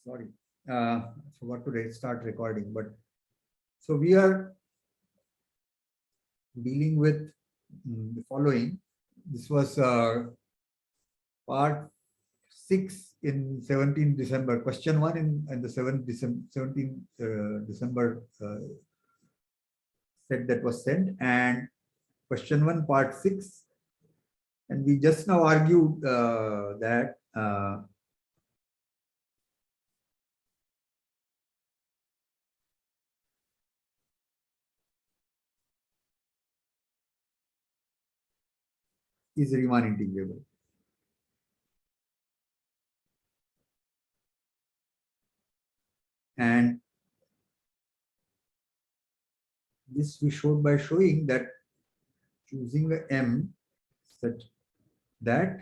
Sorry, I forgot to start recording. But so we are dealing with the following. This was part 6 in 17 December. Question 1 in the 7th December, 17 December set that was sent, and question 1 part 6. And we just now argued that is Riemann integrable. And this we showed by showing that choosing a M such that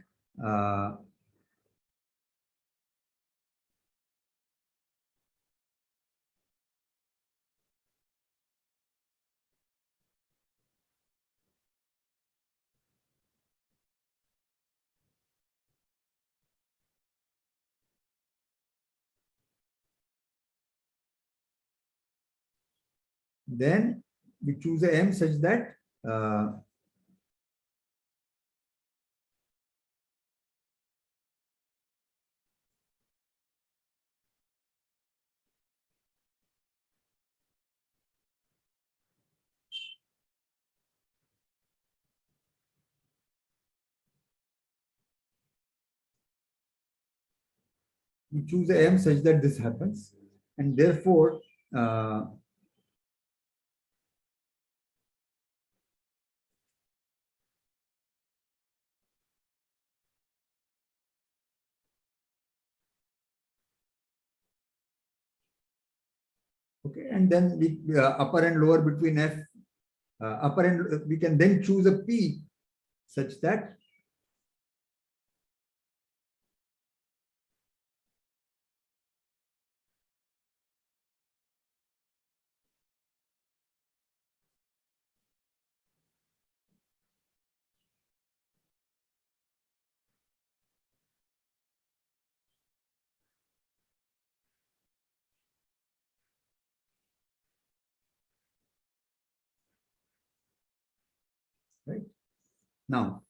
then we choose a M such that we choose a M such that this happens, and therefore okay, and then we upper and lower between F upper and we can then choose a P such that right now.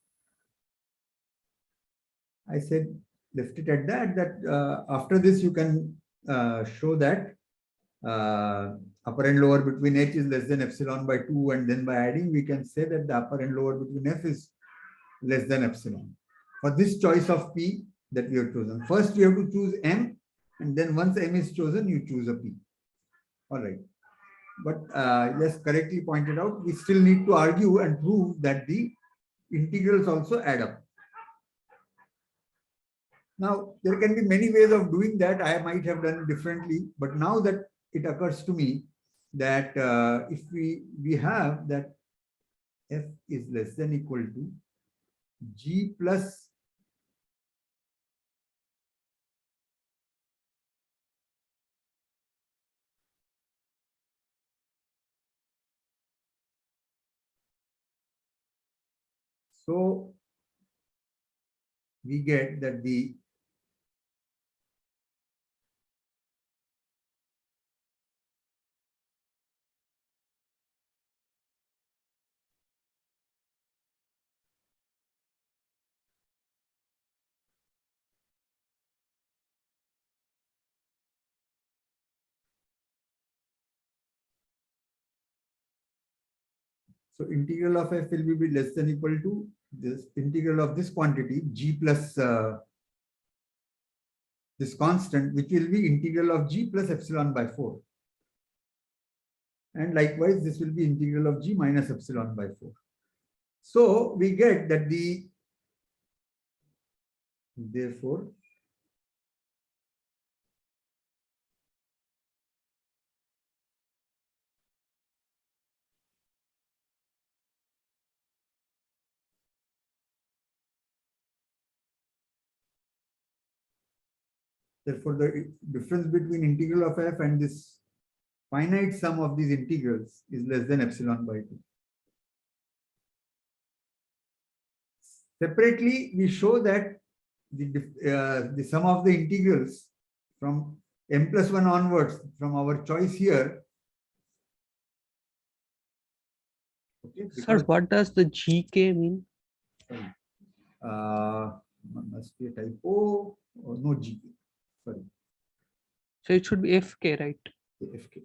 I said left it at that after this you can show that upper and lower between H is less than epsilon by 2, and then by adding we can say that the upper and lower between F is less than epsilon. For this choice of P that we have chosen, first we have to choose M, and then once M is chosen you choose a P. All right. But yes, correctly pointed out, we still need to argue and prove that the integrals also add up. Now, there can be many ways of doing that. I might have done it differently, but now that it occurs to me that if we have that F is less than equal to G plus so we get that the so integral of F will be less than equal to this integral of this quantity G plus this constant, which will be integral of G plus epsilon by 4. And likewise, this will be integral of G minus epsilon by 4. So we get that therefore, the difference between integral of F and this finite sum of these integrals is less than epsilon by 2. Separately, we show that the sum of the integrals from m plus 1 onwards from our choice here. Okay, Sir, what does the GK mean? sorry, must be a typo or no GK. Sorry, So it should be FK, right? FK.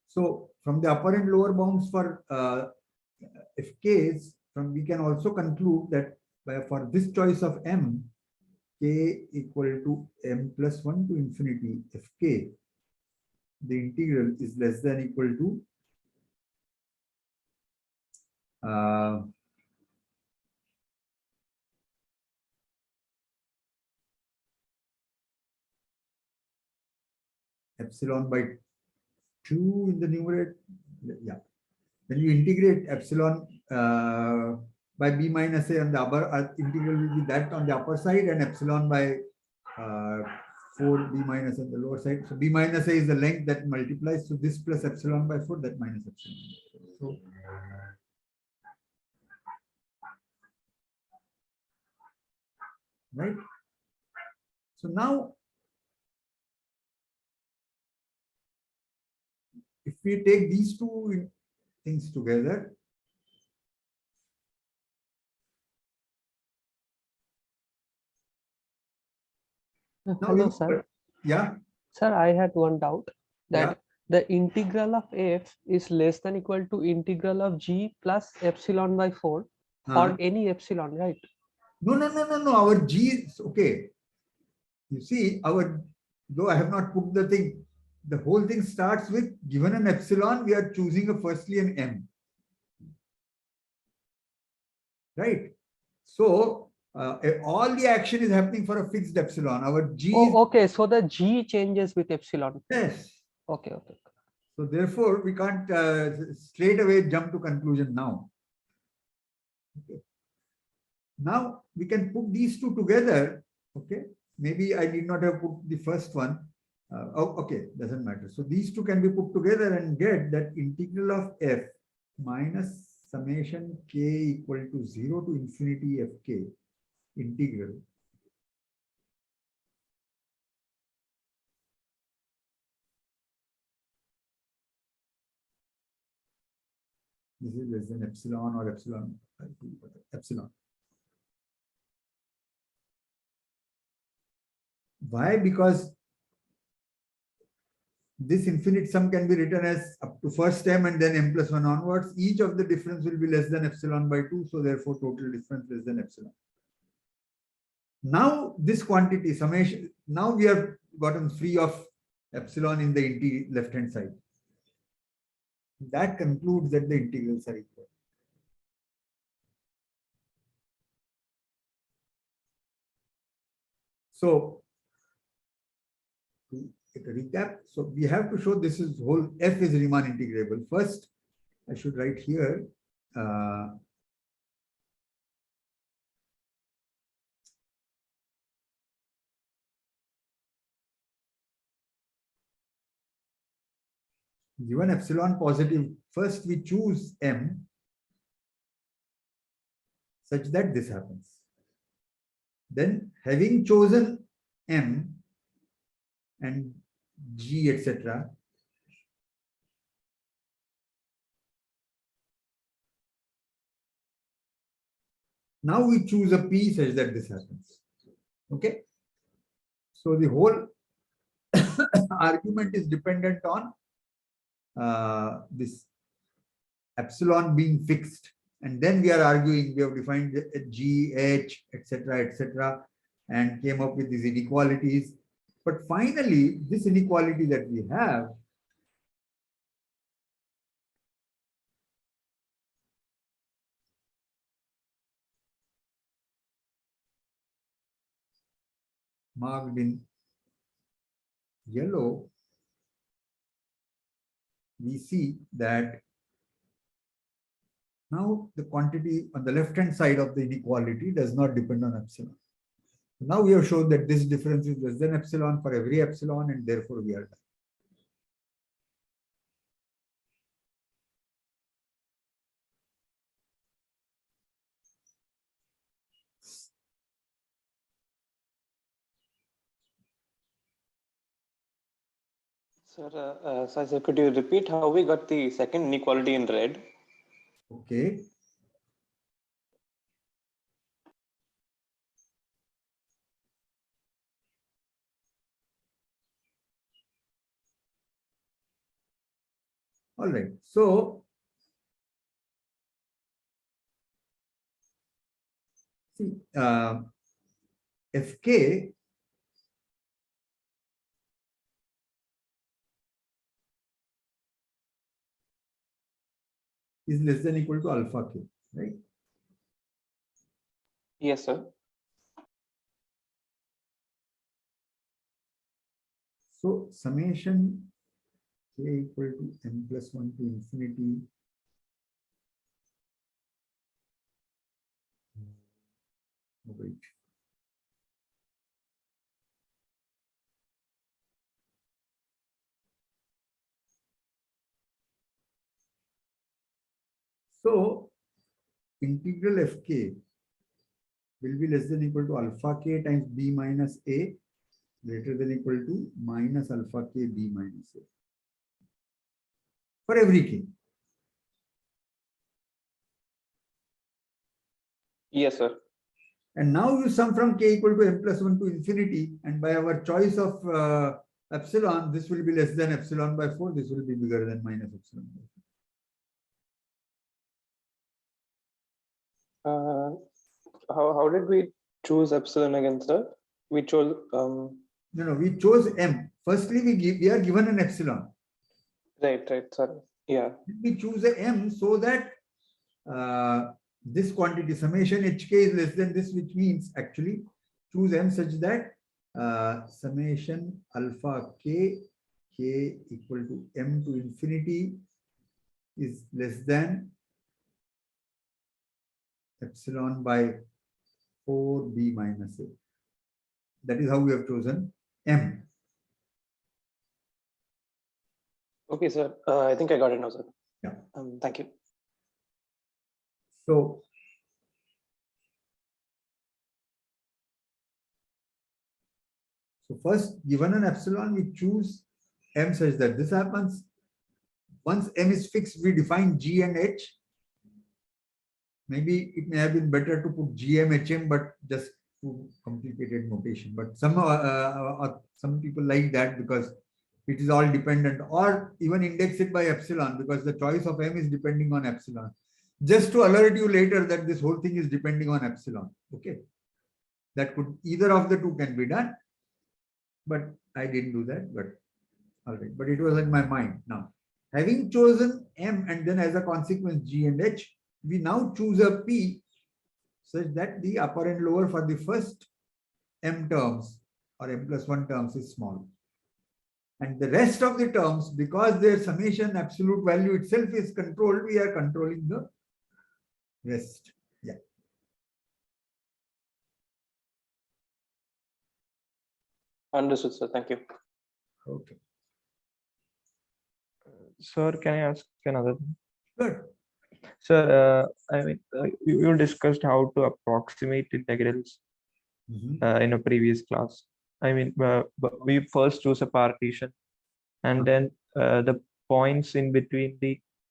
So from the upper and lower bounds for FKs, we can also conclude that for this choice of m, k equal to m plus 1 to infinity fk, the integral is less than equal to epsilon by 2 in the numerator. Yeah. When you integrate epsilon by b minus a on the upper, integral will be that on the upper side, and epsilon by 4 b minus on the lower side. So b minus a is the length that multiplies to this plus epsilon by 4, that minus epsilon. So right. So now if we take these two things together, Hello, sir. Yeah. Sir, I had one doubt that Yeah. the integral of f is less than equal to integral of g plus epsilon by 4 for any epsilon, right? No. Our g is okay. You see, though I have not put the thing, the whole thing starts with given an epsilon, we are choosing firstly an m. Right? So all the action is happening for a fixed epsilon. Our g is, okay, so the g changes with epsilon. yes. Okay. So therefore, we can't straight away jump to conclusion now. Okay. Now we can put these two together. Okay. Maybe I need not have put the first one. Okay, doesn't matter. So these two can be put together and get that integral of f minus summation k equal to 0 to infinity fk integral. This is less than epsilon or epsilon. Why? Because this infinite sum can be written as up to first term and then m plus 1 onwards. Each of the difference will be less than epsilon by 2. So therefore, total difference less than epsilon. Now this quantity summation, now we have gotten free of epsilon in the left hand side. That concludes that the integrals are equal. So to recap, so we have to show this is whole f is Riemann integrable. First, I should write here given epsilon positive, first we choose m such that this happens. Then having chosen m and g, etc., now we choose a p such that this happens. Okay. So the whole argument is dependent on this epsilon being fixed. And then we are arguing, we have defined g, h, etc., and came up with these inequalities. But finally, this inequality that we have marked in yellow, we see that now the quantity on the left hand side of the inequality does not depend on epsilon. Now we have shown that this difference is less than epsilon for every epsilon, and therefore we are done. Sir, could you repeat how we got the second inequality in red? Okay. All right. So, see, Fk is less than equal to alpha k, right? Yes, sir. So summation k equal to n plus 1 to infinity. Oh, wait. So integral Fk will be less than equal to alpha k times b minus a greater than equal to minus alpha k b minus a for every k. Yes, sir. And now you sum from k equal to n plus 1 to infinity, and by our choice of epsilon, this will be less than epsilon by 4, this will be bigger than minus epsilon by 4. How did we choose epsilon again, sir? We chose No, we chose m. Firstly, we are given an epsilon. right, sorry. Yeah. We choose a m so that this quantity summation hk is less than this, which means actually choose m such that summation alpha k equal to m to infinity is less than epsilon by 4b minus a. That is how we have chosen m. Okay, sir. I think I got it now, sir. Yeah. Thank you. So first, given an epsilon, we choose m such that this happens. Once m is fixed, we define g and h. Maybe it may have been better to put gm, hm, but just too complicated notation. But some people like that because it is all dependent, or even index it by epsilon because the choice of m is depending on epsilon. Just to alert you later that this whole thing is depending on epsilon. Okay, that could either of the two can be done, but I didn't do that. But all right, but it was in my mind. Now, having chosen m and then as a consequence g and h, we now choose a p such that the upper and lower for the first m terms or m plus 1 terms is small. And the rest of the terms, because their summation absolute value itself is controlled, we are controlling the rest. Yeah. Understood, sir. Thank you. Okay. Sir, can I ask another thing? Good. Sir, you discussed how to approximate integrals in a previous class. But we first choose a partition, and then the points in between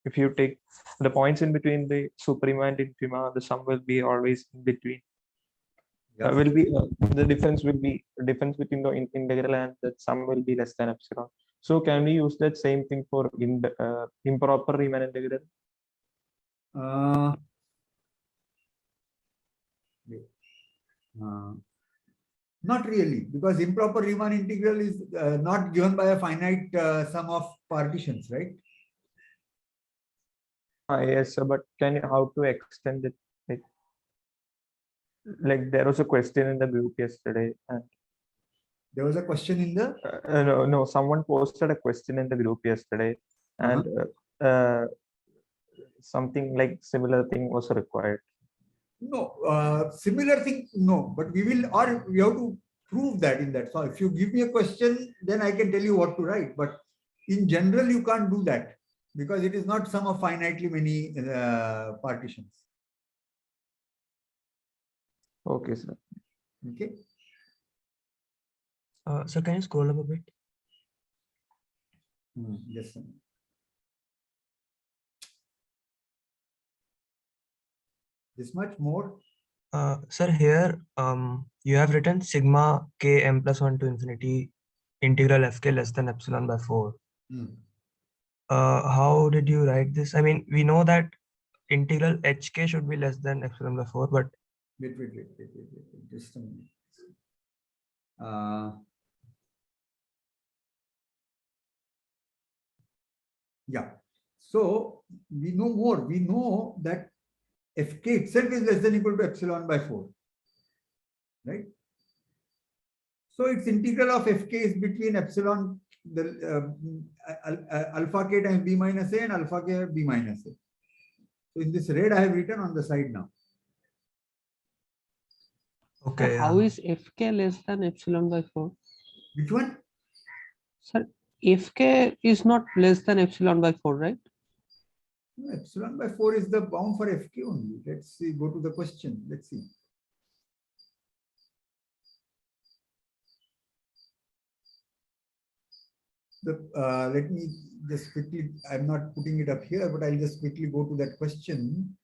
if you take the points in between the suprema and infima, the sum will be always in between. Yeah. The difference will be difference between the integral, and the sum will be less than epsilon. So can we use that same thing for improper Riemann integral? Not really, because improper Riemann integral is not given by a finite sum of partitions, right? Yes, sir, but how to extend it? Like there was a question in the group yesterday, and there was a question in the no, someone posted a question in the group yesterday, and something like similar thing was required. No, similar thing, no, but we have to prove that in that. So if you give me a question, then I can tell you what to write. But in general, you can't do that because it is not sum of finitely many partitions. Okay, sir. Okay. So can you scroll up a bit? Yes, sir. This much more. Sir, here you have written sigma k m plus 1 to infinity integral fk less than epsilon by 4. How did you write this? I mean, we know that integral hk should be less than epsilon by 4, but Wait, just a minute. Yeah. So we know more. We know that fk itself is less than or equal to epsilon by 4. Right? So its integral of fk is between epsilon, alpha k times b minus a and alpha k b minus a. So in this red, I have written on the side now. okay. How is fk less than epsilon by 4? Which one? Sir, fk is not less than epsilon by 4, right? No, epsilon by 4 is the bound for fk only. Let's see, go to the question. Let's see. Let me just quickly, I'm not putting it up here, but I'll just quickly go to that question.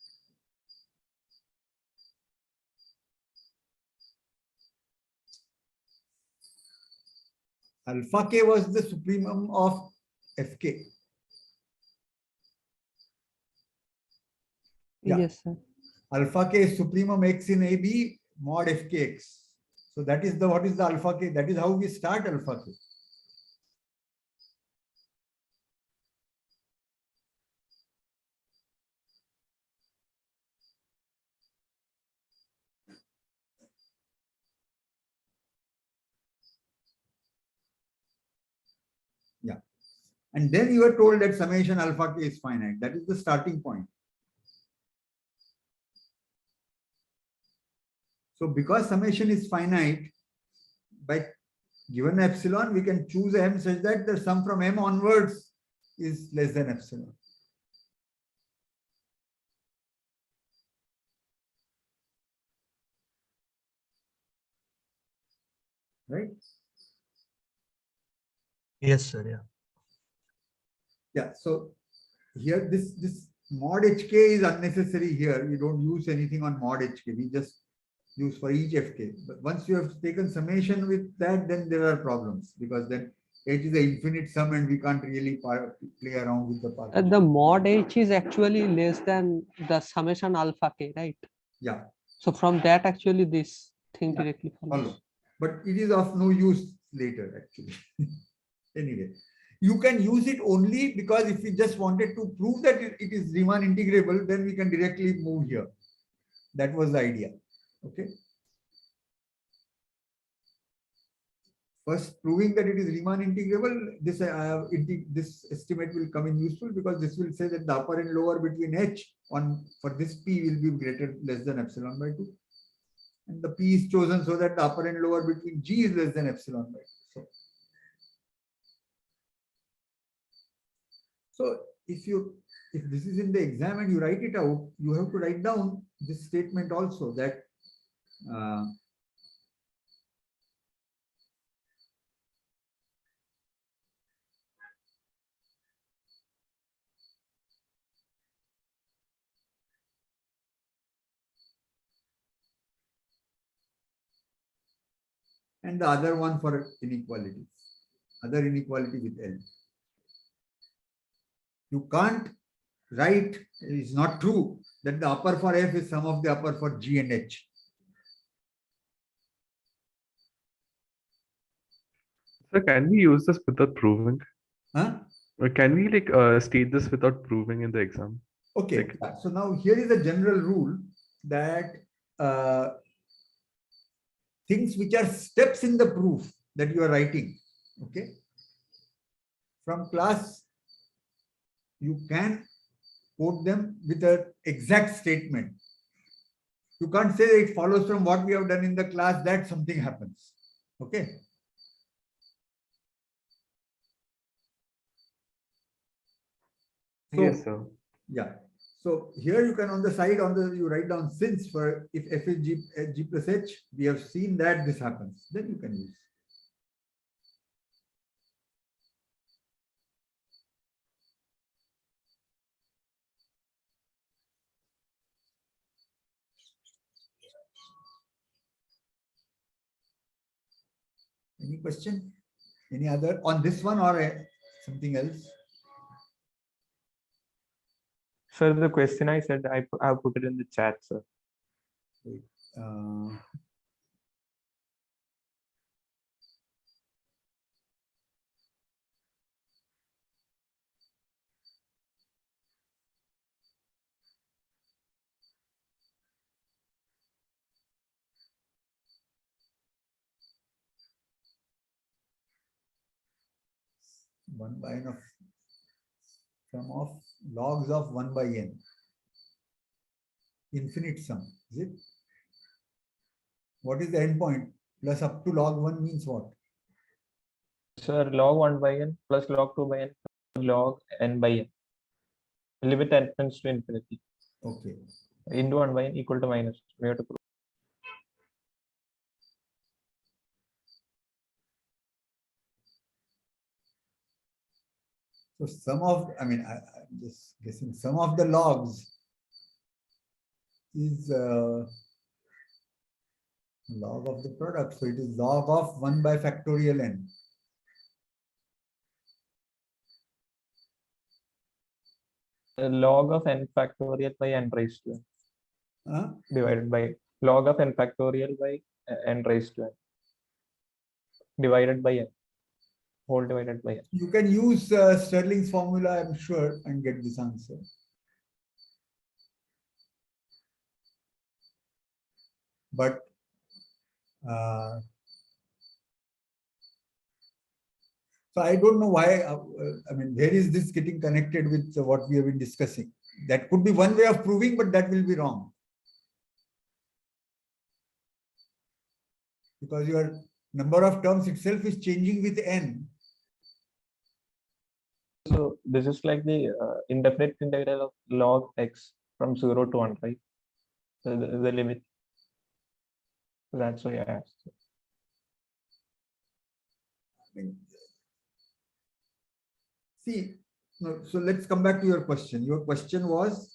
Alpha k was the supremum of fk. Yeah. Yes, sir. Alpha k is supremum x in AB mod fkx. So that is the, what is the alpha k? That is how we start alpha k. Yeah. And then you are told that summation alpha k is finite. That is the starting point. So because summation is finite, by given epsilon, we can choose m such that the sum from m onwards is less than epsilon. Right? Yes, sir. Yeah. Yeah. So here this mod hk is unnecessary here. We don't use anything on mod hk. We just use for each fk. But once you have taken summation with that, then there are problems because then h is an infinite sum and we can't really play around with the partition. The mod h is actually less than the summation alpha k, right? Yeah. So from that, actually, this thing Yeah, directly follows. follow. But it is of no use later, actually. Anyway, you can use it only because if we just wanted to prove that it is Riemann integrable, then we can directly move here. That was the idea. Okay. First, proving that it is Riemann integrable, this estimate will come in useful because this will say that the upper and lower between h for this p will be less than epsilon by 2. And the p is chosen so that the upper and lower between g is less than epsilon by 2. So if this is in the exam and you write it out, you have to write down this statement also that and the other one for inequalities, other inequality with L. You can't write, it is not true that the upper for F is sum of the upper for G and H. So can we use this without proving? Huh? Or can we state this without proving in the exam? Okay, so now here is a general rule that things which are steps in the proof that you are writing, okay, from class, you can quote them with an exact statement. You can't say it follows from what we have done in the class that something happens. Okay. So, yes, sir. Yeah. So here you can on the side you write down since for if f is g plus h, we have seen that this happens. Then you can use. Any question? Any other on this one or something else? Sir, the question I said, I put it in the chat, sir. Uh, one by n of sum of logs of 1 by n. Infinite sum, is it? What is the endpoint? Plus up to log 1 means what? Sir, log 1 by n plus log 2 by n plus log n by n. Limit n tends to infinity. Okay. Into 1 by n equal to minus. We have to prove. So some of, I'm just guessing, some of the logs is log of the product. So it is log of 1 by factorial n. Log of n factorial by n raised to n Huh? divided by log of n factorial by n raised to n divided by n whole divided by n. You can use Stirling's formula, I'm sure, and get this answer. But so I don't know why, where is this getting connected with what we have been discussing? That could be one way of proving, but that will be wrong. Because your number of terms itself is changing with n. So this is like the indefinite integral of log x from 0 to 1, right? So the limit. That's why I asked. See, no, so let's come back to your question. Your question was,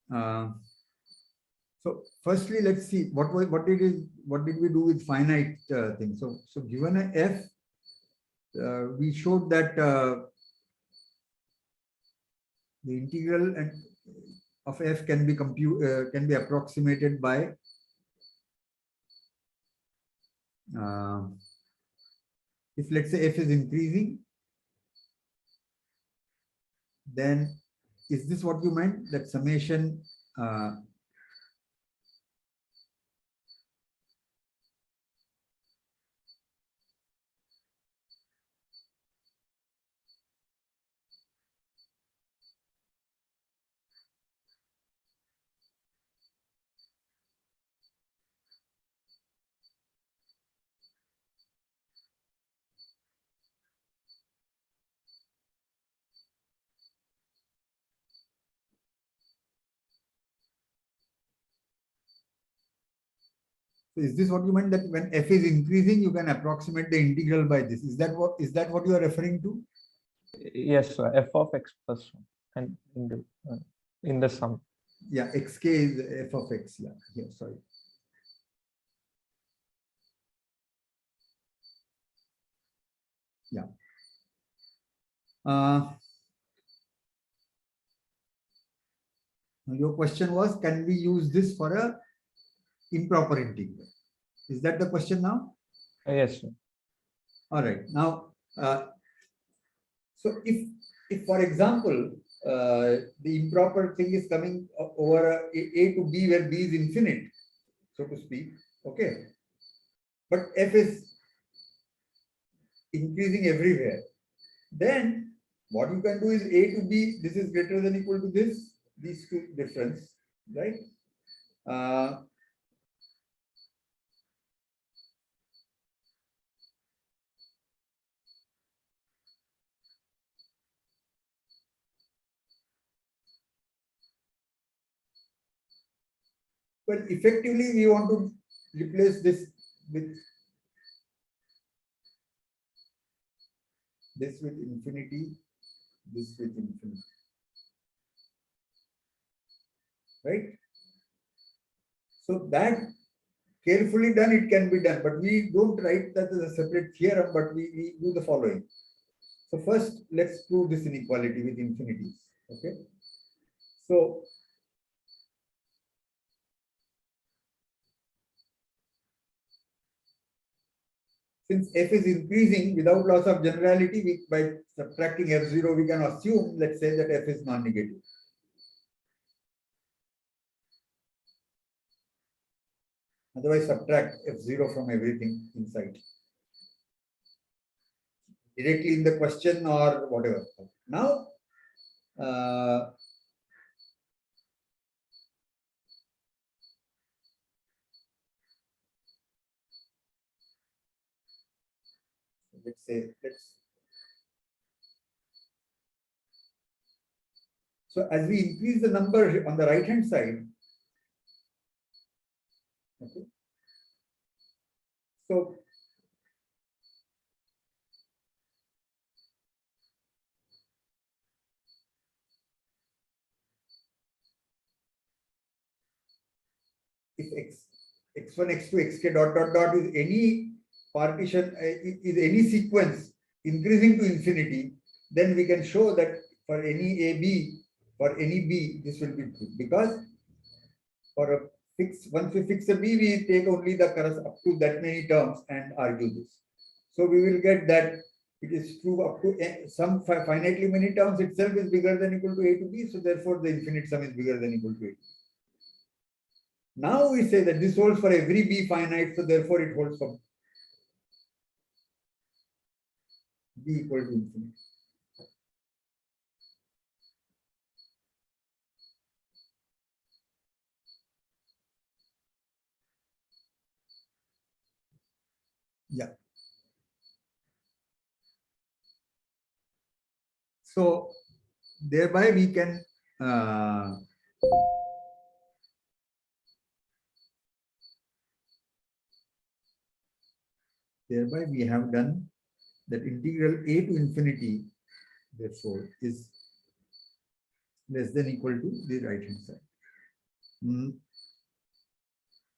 so firstly, let's see what did we do with finite things. So given a f, we showed that the integral of f can be approximated by if let's say f is increasing, then is this what you meant, that summation so is this what you meant, that when f is increasing, you can approximate the integral by this? Is that what you are referring to? Yes, sir. F of x plus 1 and in the sum. Yeah, xk is f of x. Yeah, sorry. Yeah. Your question was, can we use this for a improper integral? Is that the question now? Yes, sir. All right. Now, so if for example, the improper thing is coming over a to b, where b is infinite, so to speak, okay, but f is increasing everywhere, then what you can do is a to b, this is greater than or equal to this, these two difference, right? Well, effectively, we want to replace this with infinity, this with infinity. right? So that carefully done, it can be done, but we don't write that as a separate theorem, but we do the following. So first, let's prove this inequality with infinities. Okay. So since f is increasing without loss of generality, by subtracting f0, we can assume, let's say, that f is non-negative. Otherwise, subtract f0 from everything inside, directly in the question or whatever. Now, let's say, so as we increase the number on the right hand side, okay, so if x1, x2, xk dot dot dot is any partition, is any sequence increasing to infinity, then we can show that for any AB, for any B, this will be true, because for a fix, once we fix a B, we take only the up to that many terms and argue this. So we will get that it is true up to some finitely many terms itself is bigger than equal to A to B, so therefore the infinite sum is bigger than equal to A to B. Now we say that this holds for every B finite, so therefore it holds for B equal to infinity. Yeah. So thereby we can thereby we have done that integral A to infinity, therefore, is less than equal to the right hand side.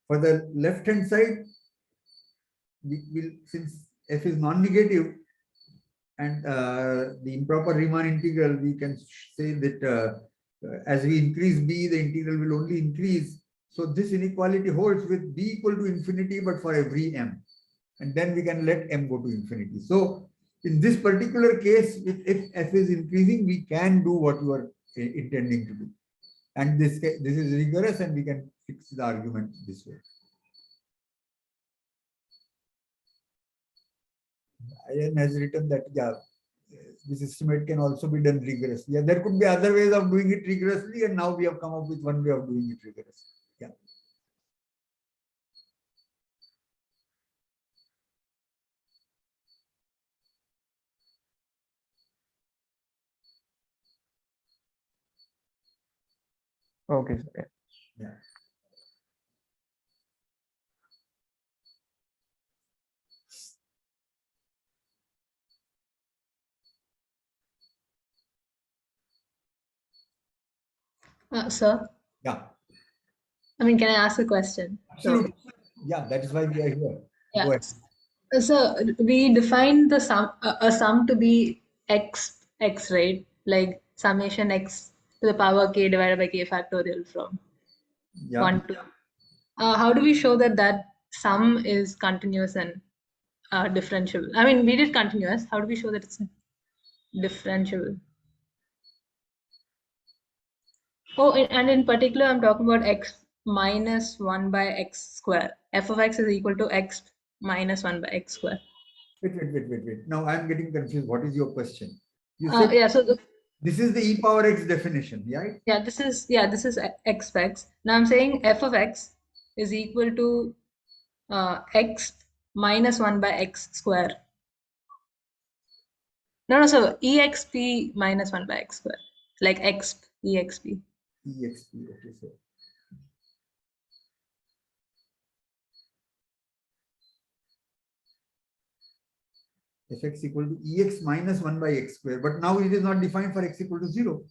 For the left hand side, we will, since f is non-negative and the improper Riemann integral, we can say that as we increase b, the integral will only increase. So this inequality holds with b equal to infinity, but for every m, and then we can let m go to infinity. So in this particular case, if f is increasing, we can do what you are intending to do, and this is rigorous, and we can fix the argument this way. Ian has written that, yeah, this estimate can also be done rigorously. Yeah, there could be other ways of doing it rigorously, and now we have come up with one way of doing it rigorously. Yeah. Okay, sir. Yeah. Sir, Yeah. I mean, can I ask a question? Absolutely. Yeah, that is why we are here. Go Yeah. ahead. So we define the sum, a sum to be x, right? Like summation x to the power k divided by k factorial from Yeah. 1 to. How do we show that that sum is continuous and differentiable? I mean, we did continuous. How do we show that it's differentiable? Oh, and in particular, I'm talking about x minus 1 by x square. F of x is equal to x minus 1 by x square. Wait. Now I'm getting confused. What is your question? You said Yeah, so this is the e power x definition, right? yeah, this is x. Now I'm saying f of x is equal to x minus 1 by x square. No, so exp minus 1 by x square, like exp, exp. Exp. Okay, so fx equal to ex minus 1 by x square, but now it is not defined for x equal to 0.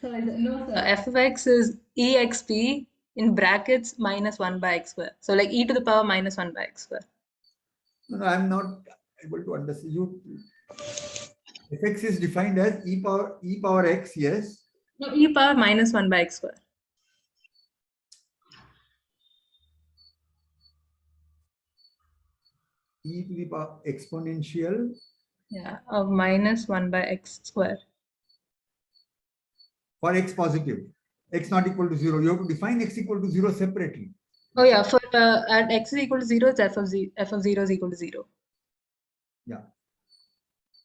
So no, sir. F of x is exp in brackets minus 1 by x square. So like e to the power minus 1 by x square. No, I'm not able to understand you. Fx is defined as e power x, yes. No, e power minus 1 by x square. E to the power exponential. Yeah, of minus 1 by x square. For x positive, x not equal to 0. You have to define x equal to 0 separately. Oh yeah, for at x is equal to 0, it's f of 0 is equal to 0. Yeah.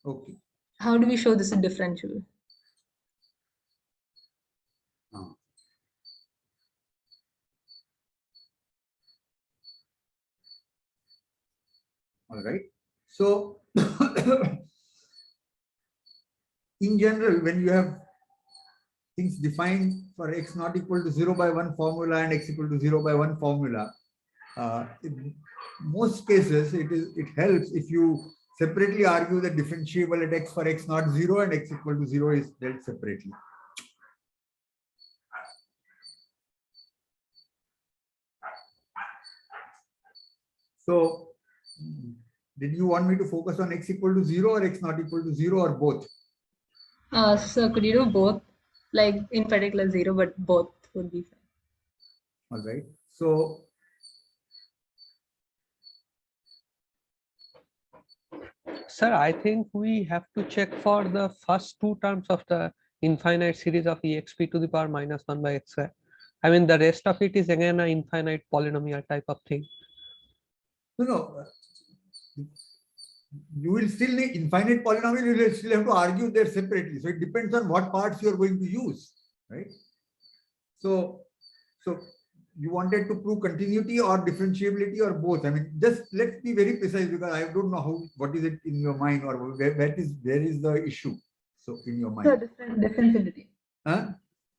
Okay. How do we show this is differentiable? All right. So, in general, when you have things defined for x not equal to 0 by 1 formula and x equal to 0 by 1 formula, in most cases it helps if you separately argue the differentiable at x for x not 0 and x equal to 0 is dealt separately. So, did you want me to focus on x equal to 0 or x not equal to 0 or both? So could you do both? Like in particular 0, but both would be fine. All right. So, Sir, I think we have to check for the first two terms of the infinite series of exp to the power minus 1 by x square. I mean, the rest of it is again an infinite polynomial type of thing. no, you will still need infinite polynomial, you will still have to argue there separately. So it depends on what parts you are going to use, right? So you wanted to prove continuity or differentiability or both. I mean, just let's be very precise because I don't know what is it in your mind or where is the issue. So in your mind. So differentiability. Huh?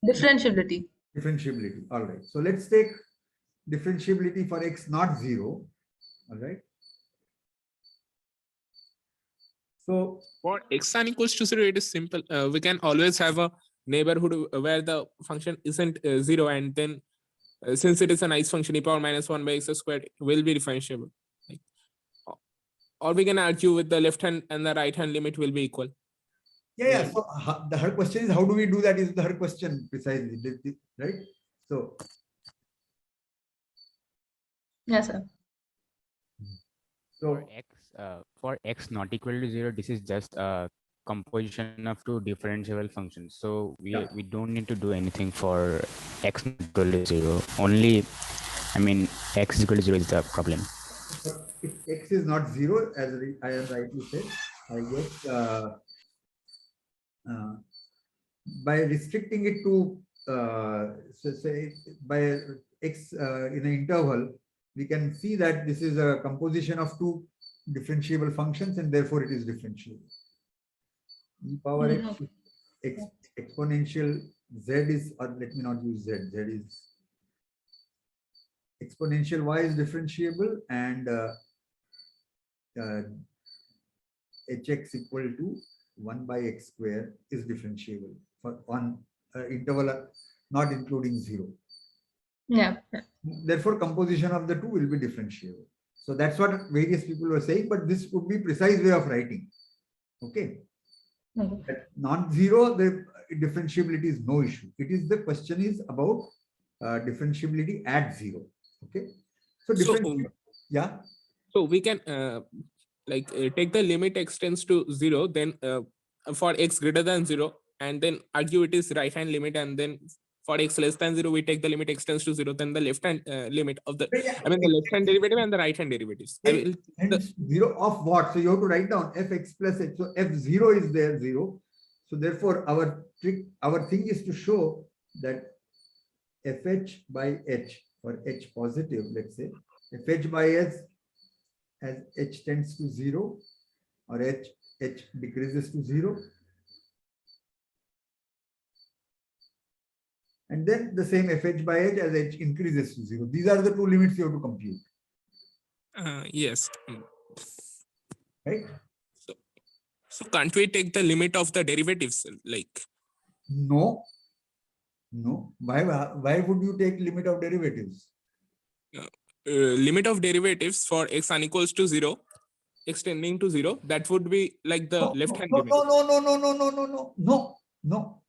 Differentiability. Differentiability. All right. So let's take differentiability for x not 0. All right. So For x n equals to 0, it is simple. We can always have a neighborhood where the function isn't 0, and then since it is a nice function, e power minus 1 by x squared will be differentiable. Like, or we can argue with the left hand and the right hand limit will be equal. yeah. So her question is, how do we do that? Is her question precisely, right? So Yes, sir. so For x not equal to 0, this is just a composition of two differentiable functions. So we don't need to do anything for x not equal to 0. Only, I mean, x is equal to 0 is the problem. if x is not 0, as I have rightly said, I guess by restricting it to say by x in an interval, we can see that this is a composition of two differentiable functions and therefore it is differentiable. E power x exponential z is, or let me not use z is exponential y is differentiable and hx equal to 1 by x square is differentiable for on interval not including 0. Yeah. Therefore, composition of the two will be differentiable. So that's what various people were saying, but this would be precise way of writing. Okay. At non-zero, the differentiability is no issue. It is the question is about differentiability at 0. Okay. So yeah. So we can take the limit x tends to 0, then for x greater than 0, and then argue it is right hand limit, and then for x less than 0, we take the limit x tends to 0, then the left hand limit of the, I mean, the left hand derivative and the right hand derivatives. And 0 of what? So you have to write down fx plus h. So f0 is there 0. So therefore, our thing is to show that fh by h, for h positive, let's say, fh by h as h tends to 0 or h decreases to 0. And then the same fh by h as h increases to 0. These are the two limits you have to compute. Yes. Right? So can't we take the limit of the derivatives? Like, no, No. Why would you take limit of derivatives? Limit of derivatives for x unequals to 0, x tending to 0, that would be like the left hand limit. No.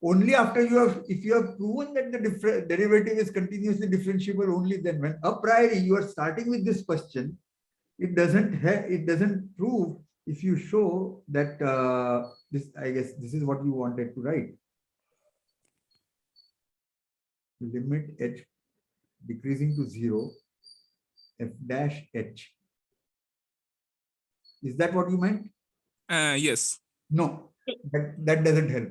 Only after if you have proven that the derivative is continuously differentiable, only then. When a priori you are starting with this question, it doesn't prove if you show that this. I guess this is what you wanted to write. Limit h decreasing to 0, f dash h. Is that what you meant? Yes. No, that doesn't help.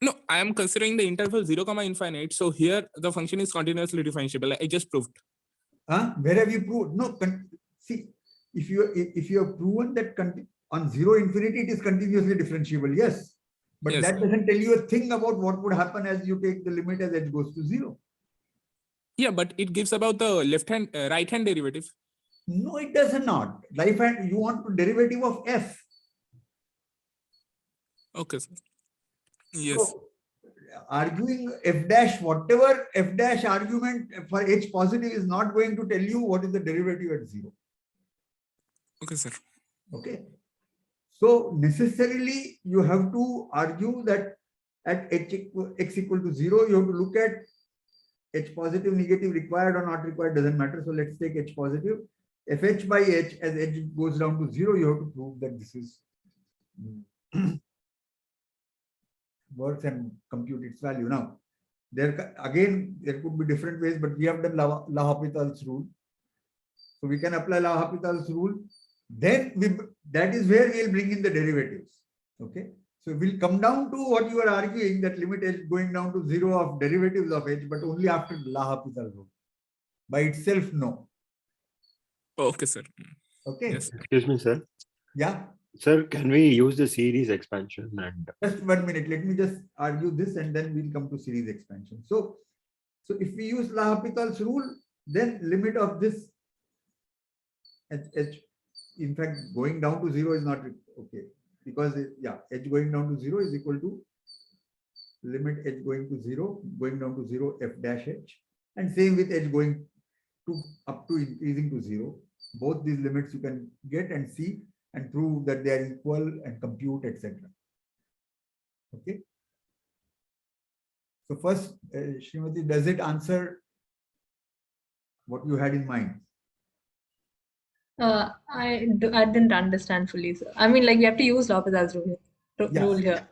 No, I am considering the interval 0, infinite. So here the function is continuously differentiable. I just proved. Where have you proved? No, see, if you have proven that on 0 infinity it is continuously differentiable, yes. But Yes. that doesn't tell you a thing about what would happen as you take the limit as h goes to 0. Yeah, but it gives about the right hand derivative. No, it does not. Life hand, you want derivative of f. Okay, sir. Yes. So, arguing f dash, whatever f dash argument for h positive is not going to tell you what is the derivative at 0. Okay, sir. Okay. So necessarily you have to argue that at x equal to 0, you have to look at h positive, negative, required or not required, doesn't matter. So let's take h positive. Fh by h, as h goes down to 0, you have to prove that this is works and compute its value. Now, there could be different ways, but we have done L'Hopital's rule. So we can apply L'Hopital's rule. Then that is where we'll bring in the derivatives. Okay. So we'll come down to what you are arguing, that limit h going down to 0 of derivatives of h, but only after L'Hopital rule. By itself, no. Okay, sir. Okay. Yes. Excuse me, sir. Yeah. Sir, can we use the series expansion? And Just 1 minute. Let me just argue this and then we'll come to series expansion. So if we use L'Hopital's rule, then limit of this h, in fact, going down to 0 is not okay, because h going down to 0 is equal to limit h going to 0, going down to 0 f dash h, and same with h going to up to increasing to 0. Both these limits you can get and see and prove that they are equal and compute, etc. Okay. So first, Srimati, does it answer what you had in mind? I didn't understand fully. So, I mean, like we have to use L'Hopital's rule here.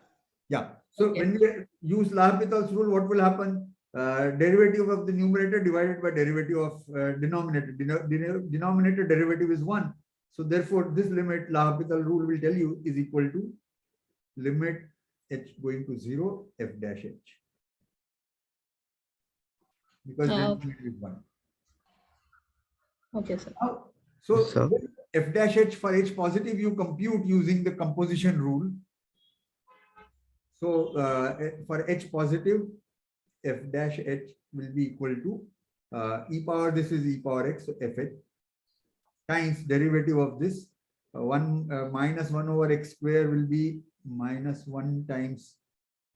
Yeah. So Okay. when we use L'Hopital's rule, what will happen? Derivative of the numerator divided by derivative of denominator. Denominator derivative is 1. So therefore, this limit, L'Hopital rule will tell you, is equal to limit h going to 0 f dash h. Because limit is 1. Okay, sir. So Sir. f dash h for h positive, you compute using the composition rule. So for h positive, f dash h will be equal to e power, this is e power x, so fh, times derivative of this. Minus 1 over x square will be minus 1 times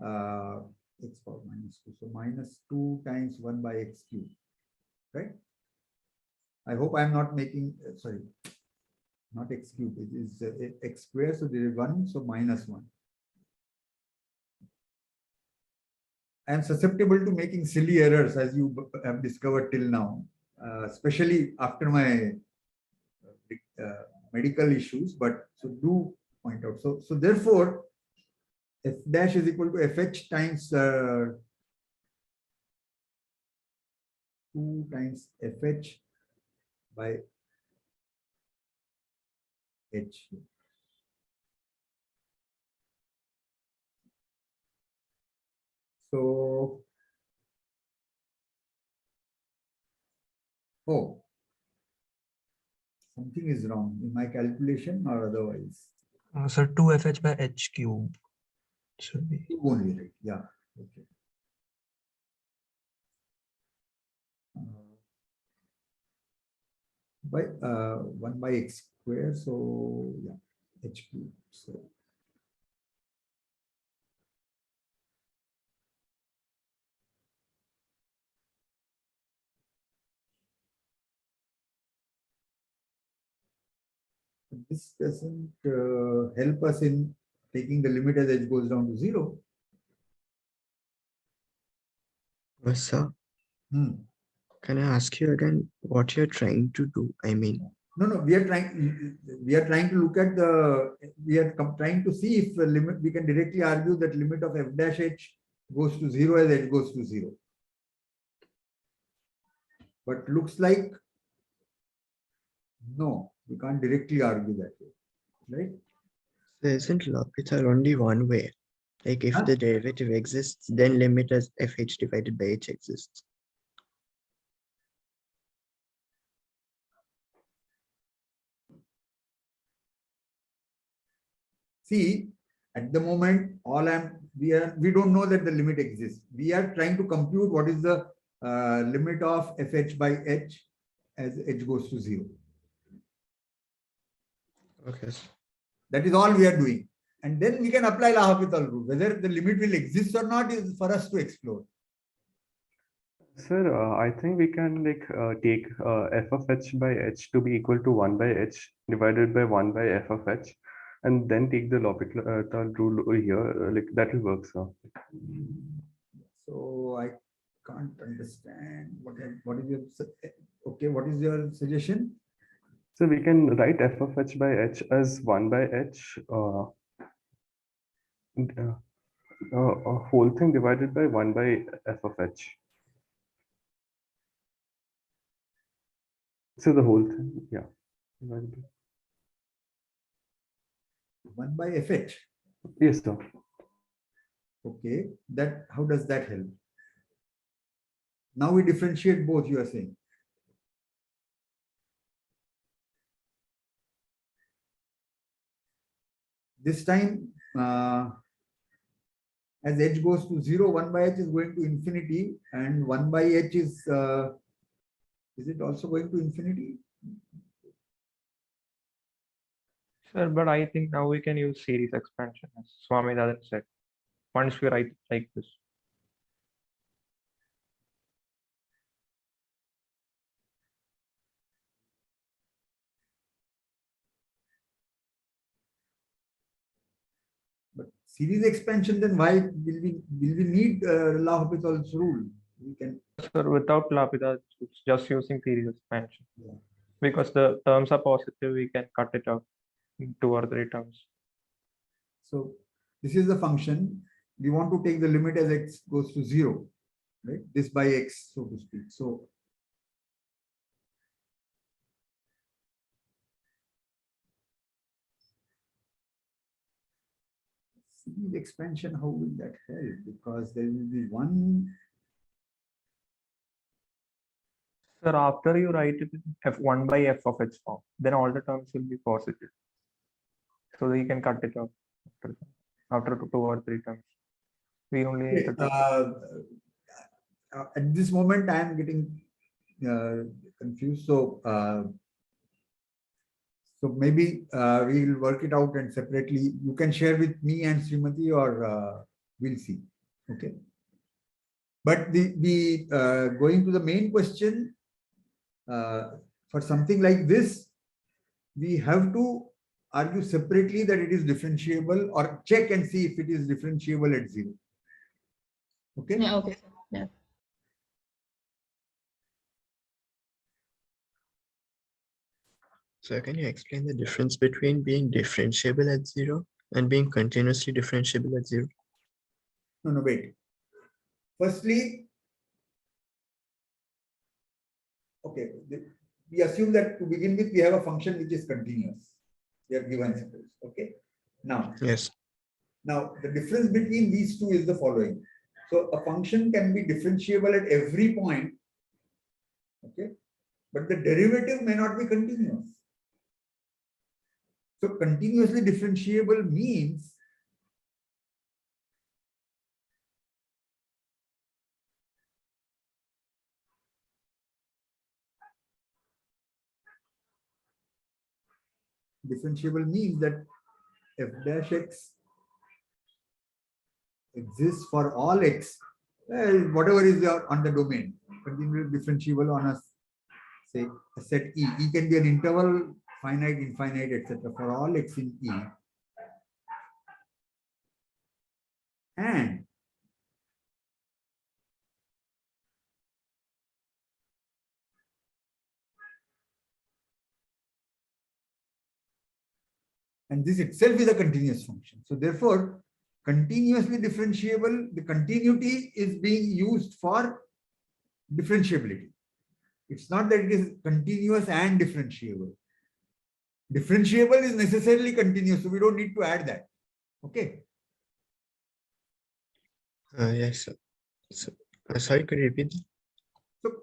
x power minus 2. So minus 2 times 1 by x cube, right? I hope I'm not making, sorry, not x cube, it is x square, so there is 1, so minus 1. I am susceptible to making silly errors, as you have discovered till now, especially after my medical issues, but so do point out. So therefore, f dash is equal to fh times 2 times fh by h. So, something is wrong in my calculation or otherwise. So 2fh by h cube should be. Only, right? Yeah. Okay. By 1 by x square, so yeah, h cube. So This doesn't help us in taking the limit as h goes down to 0. Sir, Hmm. can I ask you again what you're trying to do? I mean, No, we are trying to look at trying to see if the limit, we can directly argue that limit of f dash h goes to 0 as h goes to 0. But looks like, no, we can't directly argue that way, right? there isn't L'Hopital only one way. Like if Huh? the derivative exists, then limit as fh divided by h exists. See, at the moment, we don't know that the limit exists. We are trying to compute what is the limit of fh by h as h goes to 0. Okay. That is all we are doing. And then we can apply L'Hopital rule. Whether the limit will exist or not is for us to explore. Sir, I think we can take f of h by h to be equal to 1 by h divided by 1 by f of h, and then take the L'Hopital rule over here. That will work, sir. So I can't understand what is your what is your suggestion? So we can write f of h by h as 1 by h, a whole thing divided by 1 by f of h. So the whole thing, yeah. 1 by fh. Yes, sir. Okay, how does that help? Now we differentiate both, you are saying. This time, as h goes to 0, 1 by h is going to infinity, and 1 by h is it also going to infinity? Sir, but I think now we can use series expansion, as Swaminathan said. Once we write like this. But series expansion, then why will we need L'Hopital's rule? We can. Sir, without L'Hopital, it's just using series expansion. Yeah. Because the terms are positive, we can cut it out in 2 or 3 terms. So this is the function. We want to take the limit as x goes to 0, right? This by x, so to speak. So series expansion, how will that help? Because there will be one. Sir, after you write it in f1 by f of h form, then all the terms will be positive. So that you can cut it out after 2 or 3 terms. We only need to at this moment, I am getting confused. So, so maybe we will work it out and separately. You can share with me and Srimati, or we'll see. Okay. But the going to the main question, for something like this, we have to argue separately that it is differentiable, or check and see if it is differentiable at 0. Okay. Yeah. Okay. Yeah. So can you explain the difference between being differentiable at 0 and being continuously differentiable at 0? No, wait. Firstly, okay, we assume that to begin with, we have a function which is continuous. They are given, suppose. Okay. Now, yes. Now, the difference between these two is the following. So a function can be differentiable at every point, okay, but the derivative may not be continuous. So continuously differentiable means that f dash x exists for all x, whatever is there on the domain, continuously differentiable on a, say, a set E. E can be an interval finite, infinite, etc. for all x in E. And this itself is a continuous function. So therefore, continuously differentiable, the continuity is being used for differentiability. It's not that it is continuous and differentiable. Differentiable is necessarily continuous, so we don't need to add that. Okay. Yes, sir. So, sorry, could you repeat that? So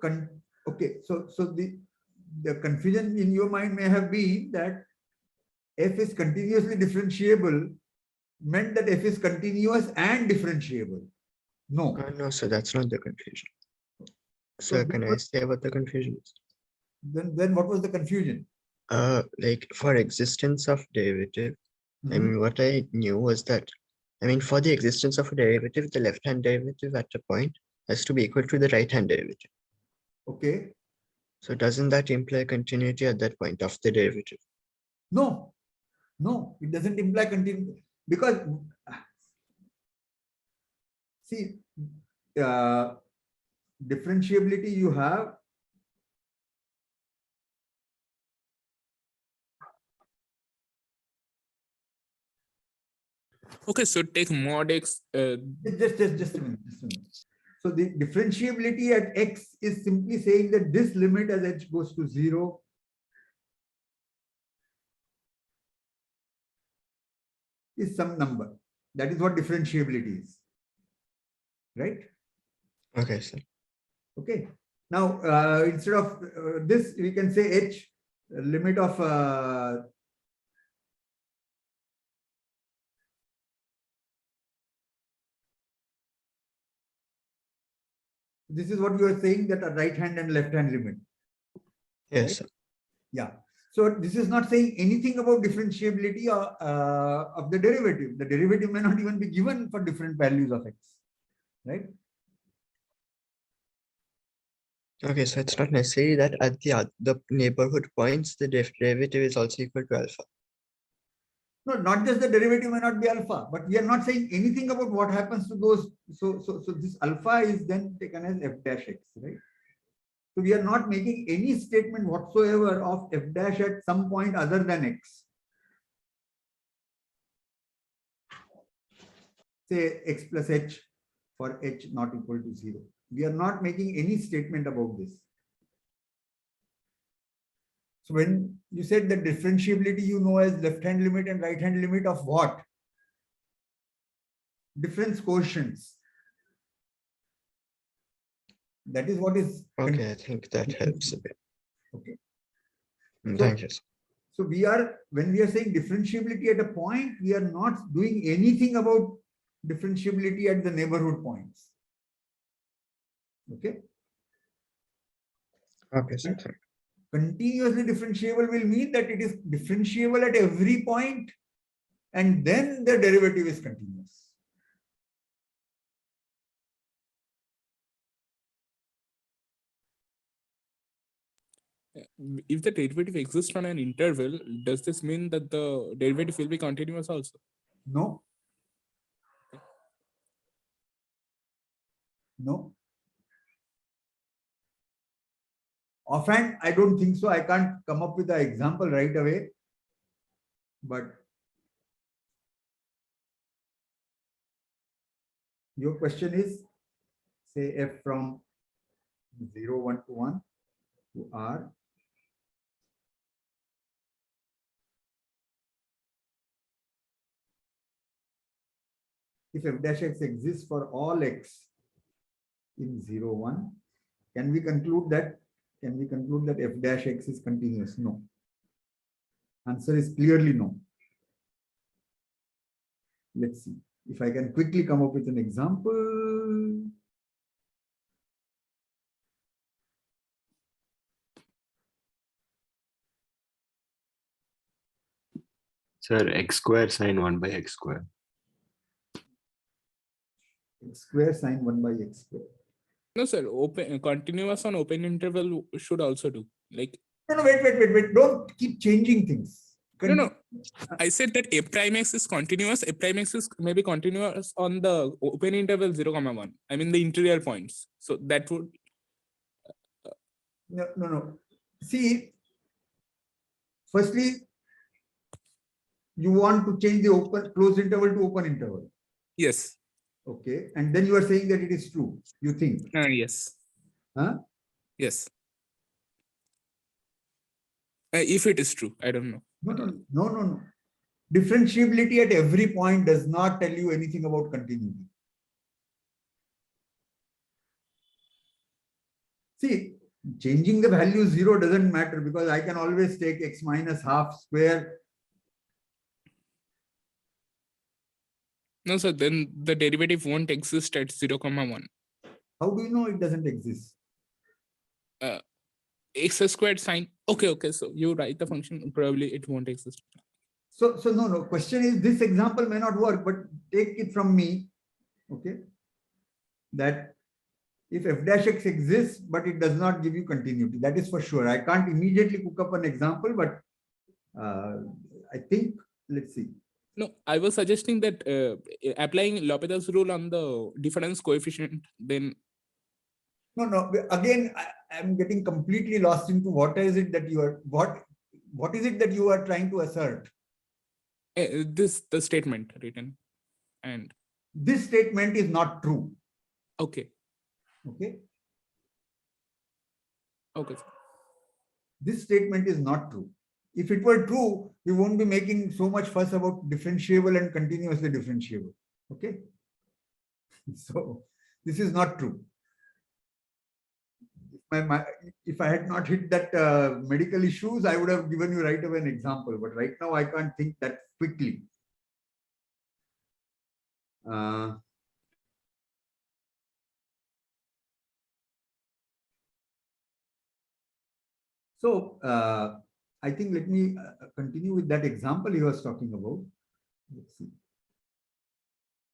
okay, so the confusion in your mind may have been that f is continuously differentiable meant that f is continuous and differentiable. No. No, sir, that's not the confusion. So Sir, can I say what the confusion is? Then what was the confusion? Like for existence of derivative, I mean, what I knew was that, I mean, for the existence of a derivative, the left-hand derivative at a point has to be equal to the right-hand derivative. Okay. So doesn't that imply continuity at that point of the derivative? No, it doesn't imply continuity because see, differentiability you have. Okay, so take mod x. Just a minute. So the differentiability at x is simply saying that this limit as h goes to 0 is some number. That is what differentiability is. Right? Okay, sir. Okay. Now, instead of this, we can say h limit of this is what you are saying, that a right hand and left hand limit. Yes, right? sir. Yeah. So this is not saying anything about differentiability of the derivative. The derivative may not even be given for different values of x. Right? Okay, so it's not necessary that at the neighborhood points, the derivative is also equal to alpha. No, not just the derivative may not be alpha, but we are not saying anything about what happens to those. So this alpha is then taken as f dash x, right? So we are not making any statement whatsoever of f dash at some point other than x. Say x plus h for h not equal to 0. We are not making any statement about this. So when you said that differentiability, you know as left-hand limit and right-hand limit of what? Difference quotients. That is what is. Okay, I think that helps a bit. Okay. Thank you, sir. So when we are saying differentiability at a point, we are not doing anything about differentiability at the neighborhood points. Okay. Okay, sir. Continuously differentiable will mean that it is differentiable at every point and then the derivative is continuous. If the derivative exists on an interval, does this mean that the derivative will be continuous also? No. No. Offhand, I don't think so. I can't come up with an example right away. But your question is, say f from 0, 1 to 1 to r. If f dash x exists for all x in 0, 1, can we conclude that f dash x is continuous? No. Answer is clearly no. Let's see if I can quickly come up with an example. Sir, x square sine 1 by x square. X square sine 1 by x square. No, sir. Open continuous on open interval should also do. Like No, wait. Don't keep changing things. No. I said that a prime x is continuous. A prime x is maybe continuous on the open interval 0, 1. I mean the interior points. So that would. No. See, firstly, you want to change the open closed interval to open interval. Yes. Okay. And then you are saying that it is true. You think. Yes. Huh? Yes. If it is true, I don't know. No. Differentiability at every point does not tell you anything about continuity. See, changing the value 0 doesn't matter because I can always take x minus half square. No, so then the derivative won't exist at 0, 1. How do you know it doesn't exist? X squared sine. Okay. So you write the function, probably it won't exist. So no. Question is, this example may not work, but take it from me. Okay. That if f dash x exists, but it does not give you continuity, that is for sure. I can't immediately cook up an example, but I think, let's see. No, I was suggesting that applying L'Hopital's rule on the difference coefficient, then. No. Again, I'm getting completely lost into what is it that you are, what is it that you are trying to assert? The statement written, and this statement is not true. Okay. This statement is not true. If it were true, we won't be making so much fuss about differentiable and continuously differentiable. Okay. So this is not true. If I had not hit that medical issues, I would have given you right away an example. But right now I can't think that quickly. So I think let me continue with that example he was talking about. Let's see.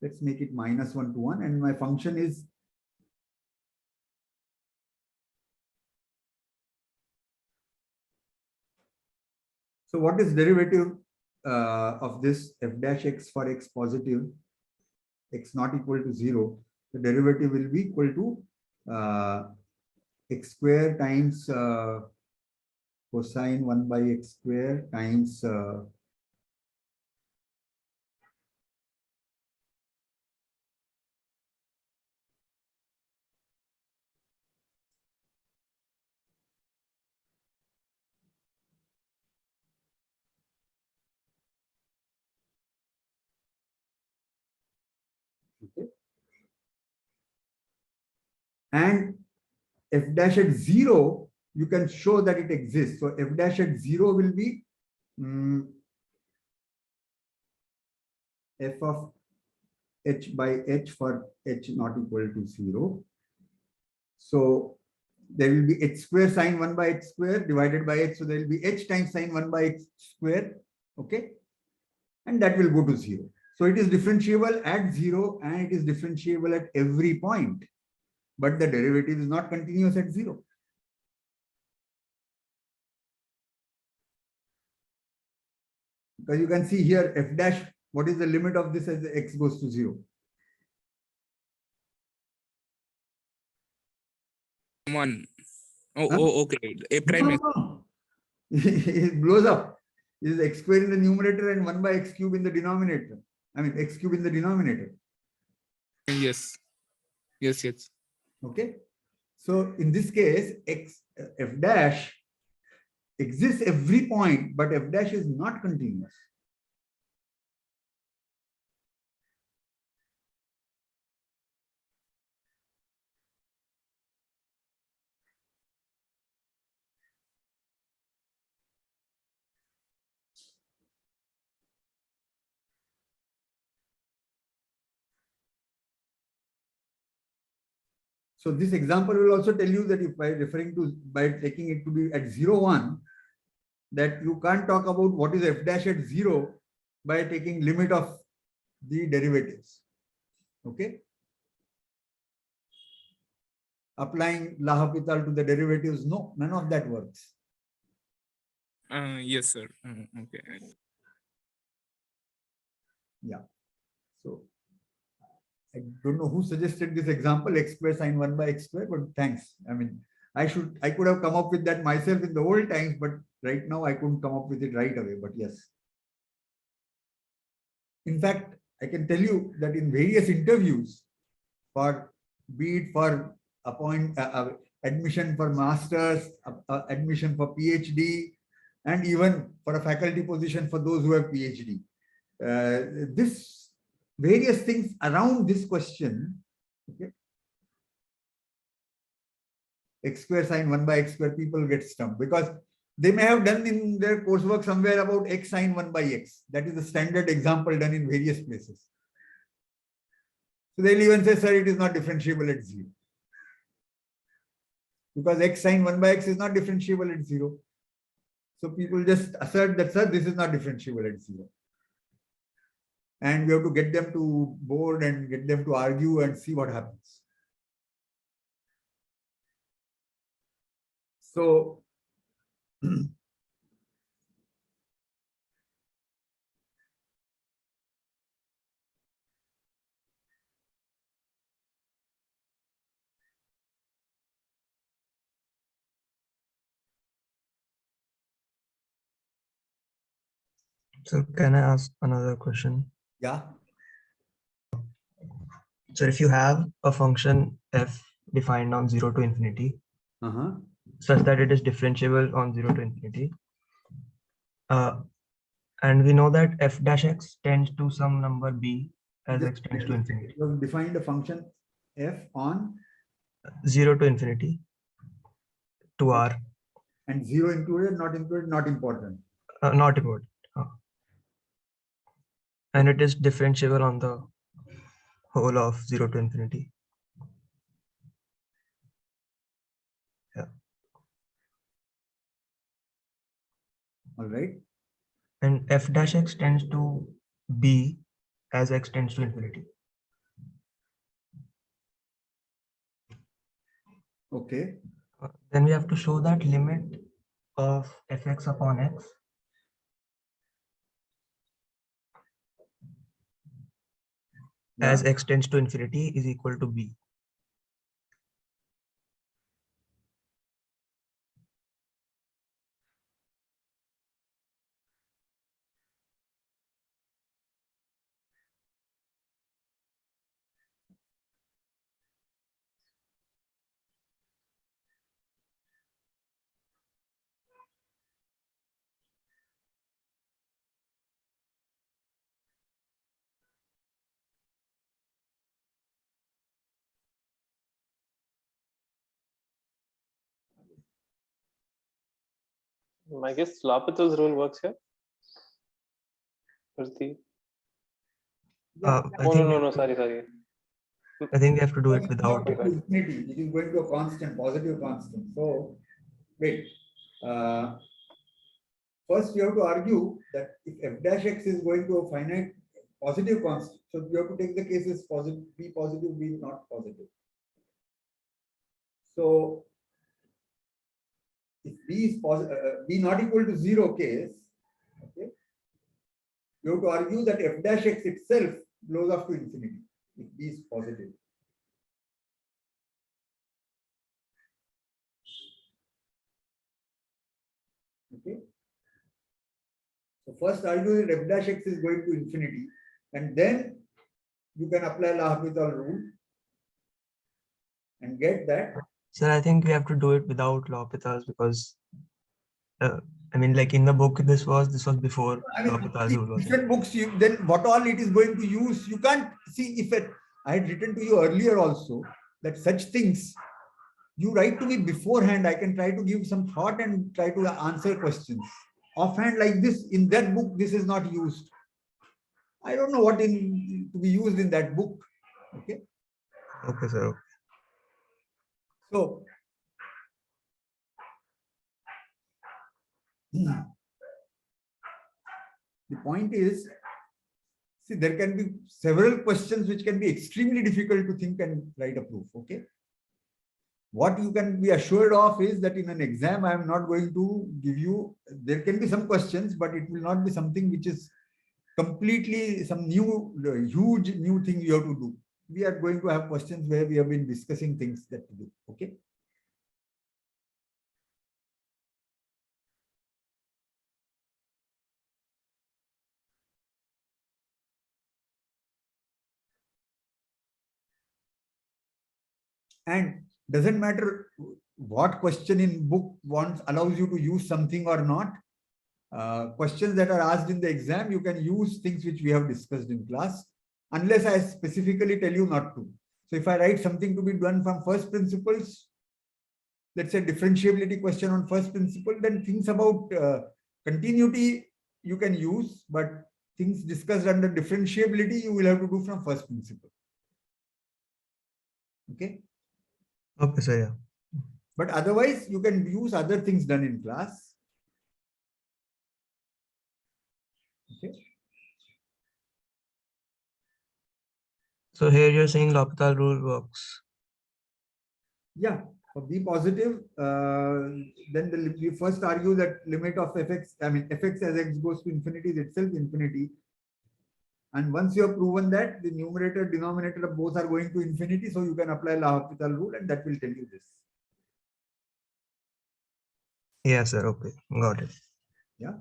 Let's make it -1 to 1, and my function is so what is derivative of this f dash x for x positive, x not equal to 0? The derivative will be equal to x square times cosine 1 by x square times okay. And f dash at 0, you can show that it exists. So f dash at 0 will be f of h by h for h not equal to 0. So there will be h square sine 1 by h square divided by h. So there will be h times sine 1 by h square. Okay. And that will go to 0. So it is differentiable at 0 and it is differentiable at every point. But the derivative is not continuous at 0. Because you can see here f dash, what is the limit of this as the x goes to 0? 1. Huh? Okay. A prime. No. It blows up. It is x square in the numerator and 1 by x cube in the denominator. I mean x cube in the denominator. Yes. Okay. So in this case, f dash exists every point, but f dash is not continuous. So this example will also tell you that if by taking it to be at 0, 1, that you can't talk about what is f dash at 0 by taking limit of the derivatives. Okay. Applying L'Hopital to the derivatives, no, none of that works. Yes, sir. Okay. So I don't know who suggested this example, x square sine 1 by x square, but thanks. I mean, I could have come up with that myself in the old times, but right now I couldn't come up with it right away, but yes. In fact, I can tell you that in various interviews, be it for admission for masters, admission for PhD, and even for a faculty position for those who have PhD. This various things around this question, okay, x square sine 1 by x square, people get stumped because they may have done in their coursework somewhere about x sine 1 by x. That is the standard example done in various places. So they'll even say, sir, it is not differentiable at 0. Because x sine 1 by x is not differentiable at 0. So people just assert that, sir, this is not differentiable at 0. And we have to get them to board and get them to argue and see what happens. So So can I ask another question? yeah. So if you have a function f defined on 0 to infinity, such that it is differentiable on 0 to infinity, and we know that f dash x tends to some number b as x tends to infinity. You have defined a function f on 0 to infinity to r. And 0 included, not included, not important. Not important. And it is differentiable on the whole of 0 to infinity. Yeah. All right. And f dash x tends to b as x tends to infinity. Okay. Then we have to show that limit of fx upon x as x tends to infinity is equal to b. I guess L'Hopital's rule works here. No, sorry. I think we have to do it without it. Infinity. It is going to a constant, positive constant. So, wait. First, you have to argue that if f dash x is going to a finite positive constant, so you have to take the cases positive, b positive, b not positive. So, if b is b not equal to 0 case, okay, you have to argue that f dash x itself blows off to infinity if b is positive. Okay. So first argue that f dash x is going to infinity, and then you can apply L'Hopital rule and get that. Sir, I think we have to do it without L'Hopital's because I mean, like in the book, this was before L'Hopital's rule. Different books, then what all it is going to use, you can't see if it. I had written to you earlier also that such things you write to me beforehand. I can try to give some thought and try to answer questions. Offhand like this, in that book, this is not used. I don't know what to be used in that book. Okay. Okay, sir. So, the point is, see, there can be several questions which can be extremely difficult to think and write a proof. Okay. what you can be assured of is that in an exam, I am not going to give you, there can be some questions, but it will not be something which is completely some new, huge new thing you have to do. We are going to have questions where we have been discussing things that to do. Okay. And doesn't matter what question in book allows you to use something or not. Questions that are asked in the exam, you can use things which we have discussed in class, unless I specifically tell you not to. So if I write something to be done from first principles, let's say differentiability question on first principle, then things about continuity you can use, but things discussed under differentiability you will have to do from first principle. Okay. Okay, sir. Yeah. But otherwise, you can use other things done in class. Okay. So here you're saying L'Hopital rule works. Yeah, for B positive, then we first argue that limit of fx, I mean fx as x goes to infinity is itself infinity. And once you have proven that, the numerator, denominator of both are going to infinity, so you can apply L'Hopital rule and that will tell you this. Yeah, sir. Okay, got it. Yeah.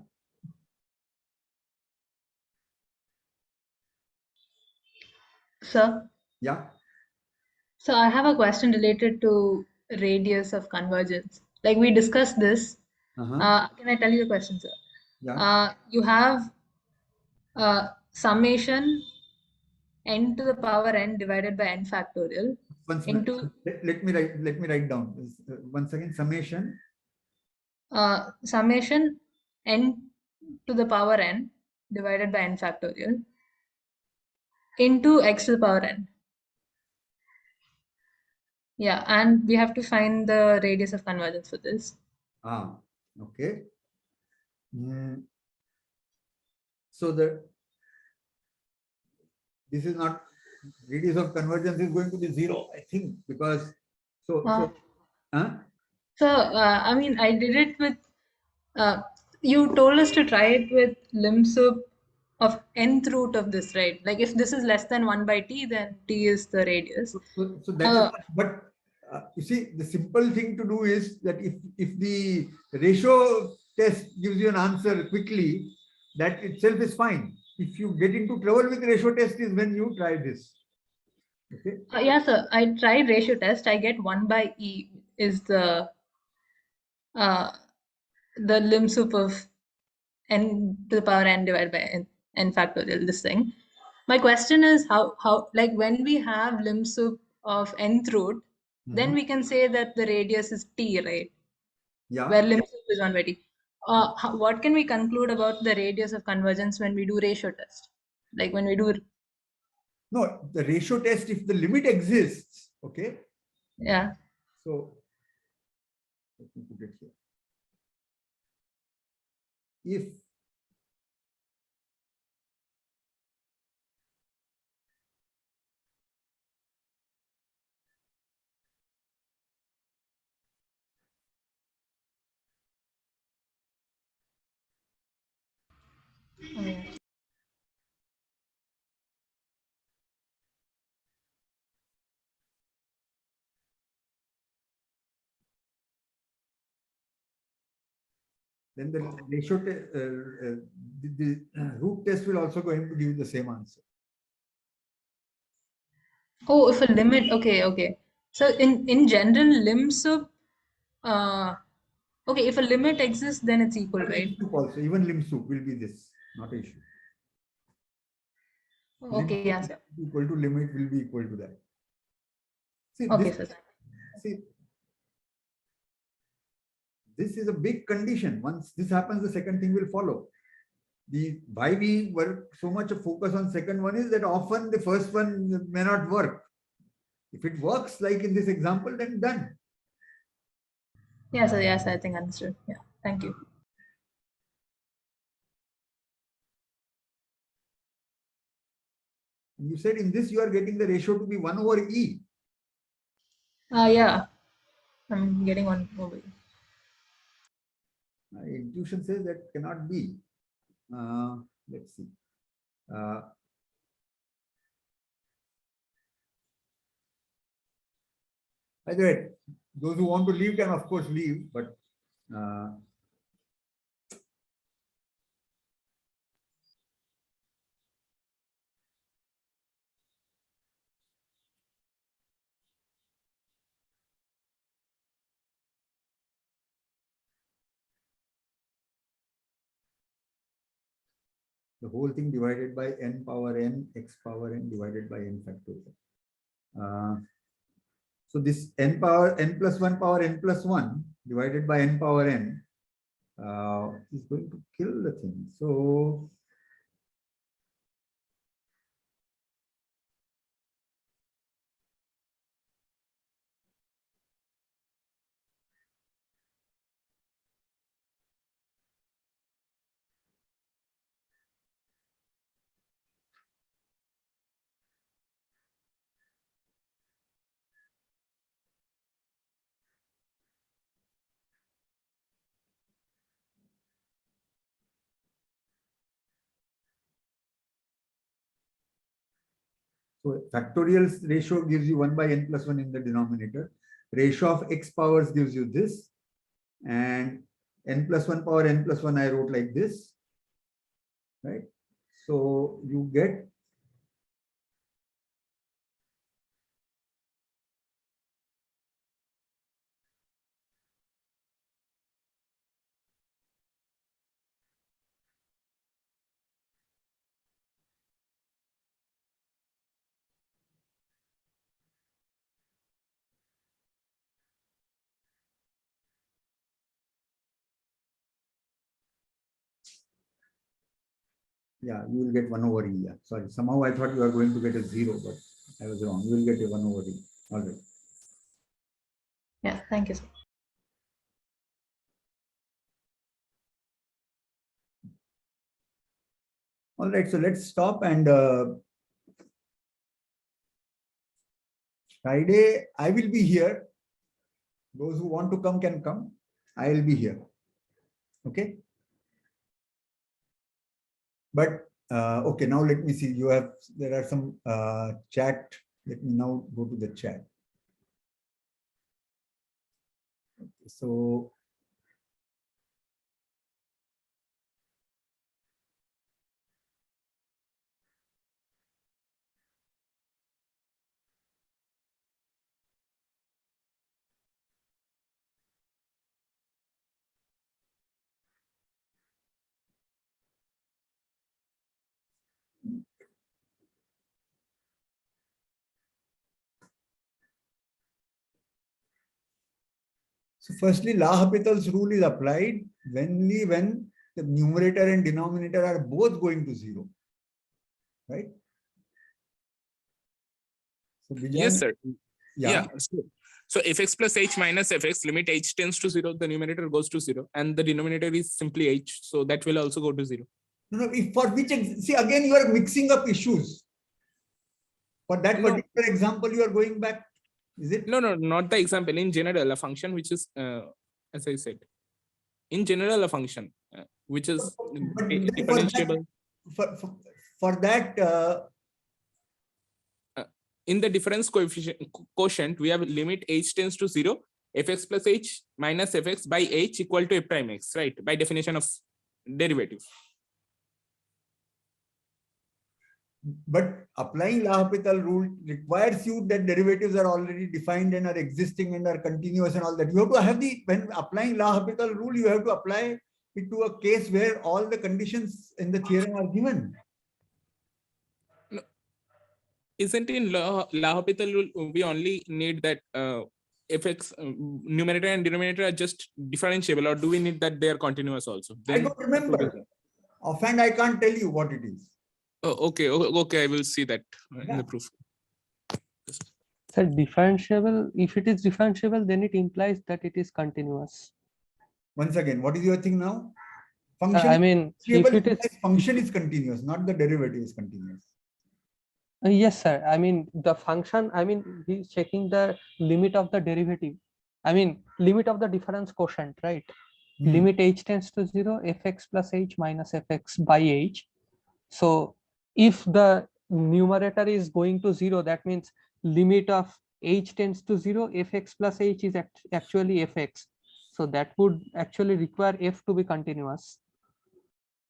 Sir, Yeah. so I have a question related to radius of convergence. Like we discussed this. Can I tell you the question, sir? Yeah. You have summation n to the power n divided by n factorial into let me write down once again summation summation n to the power n divided by n factorial into x to the power n. Yeah, and we have to find the radius of convergence for this. Okay. So this is not, radius of convergence is going to be 0, I think, because I mean, I did it with you told us to try it with lim sup of nth root of this, right? Like if this is less than 1 by t, then t is the radius. So that is, but you see, the simple thing to do is that if the ratio test gives you an answer quickly, that itself is fine. If you get into trouble with ratio test is when you try this. Okay. Yeah, sir. I tried ratio test. I get 1 by e is the lim sup of n to the power n divided by n factorial, this thing. My question is how like when we have lim sup of nth root, then we can say that the radius is t, right? Yeah. Where lim sup is 1 by t. What can we conclude about the radius of convergence when we do ratio test? Like when we do. No, the ratio test, if the limit exists, okay. Yeah. So let me put it here. If then the ratio the root test will also going to give you the same answer. Oh, if a limit, okay. So in general, lim sup, okay, if a limit exists, then it's equal, right? Also, even lim sup will be this, not an issue. Okay, yeah, sir. Equal to limit will be equal to that. See, okay, sir. See, this is a big condition. Once this happens, the second thing will follow. Why we were so much a focus on second one is that often the first one may not work. If it works like in this example, then done. Yes, I think understood. Yeah, thank you. You said in this you are getting the ratio to be 1 over e. Yeah. I'm getting one over. My intuition says that cannot be. Let's see. By the way, those who want to leave can of course leave, but the whole thing divided by n power n x power n divided by n factorial. So this n power n plus 1 power n plus 1 divided by n power n is going to kill the thing. So factorial ratio gives you 1 by n plus 1 in the denominator. Ratio of x powers gives you this. And n plus 1 power n plus 1 I wrote like this. Right? So you get yeah, you will get 1 over e. Yeah. Sorry, somehow I thought you were going to get a 0, but I was wrong. You will get a 1 over e. All right. Yeah, thank you, sir. All right, so let's stop and Friday I will be here. Those who want to come can come. I will be here. Okay. But okay, now let me see. There are some chat. Let me now go to the chat. Okay, so firstly, L'Hopital's rule is applied only when the numerator and denominator are both going to 0. Right? So Yes, sir. Yeah. So fx plus h minus fx, limit h tends to 0, the numerator goes to 0, and the denominator is simply h, so that will also go to 0. No, for which, see, again, you are mixing up issues. For that particular example, you are going back, is it? No, not the example. In general, a function which is, as I said, in general, a function which is differentiable. For that, in the difference quotient, we have limit h tends to 0, fx plus h minus fx by h equal to f prime x, right? By definition of derivative. But applying L'Hopital rule requires you that derivatives are already defined and are existing and are continuous and all that. You have to have when applying L'Hopital rule, you have to apply it to a case where all the conditions in the theorem are given. Isn't in L'Hopital rule, we only need that fx numerator and denominator are just differentiable, or do we need that they are continuous also? Then I don't remember. Offhand, I can't tell you what it is. Oh, okay, I will see that in the proof. So differentiable, if it is differentiable, then it implies that it is continuous. Once again, what is your thing now? Function. I mean, if it is function is continuous, not the derivative is continuous. Yes, sir. I mean, the function, I mean, he's checking the limit of the derivative. I mean, limit of the difference quotient, right? Limit h tends to 0, fx plus h minus fx by h. So if the numerator is going to 0, that means limit of h tends to 0, fx plus h is actually fx. So that would actually require f to be continuous.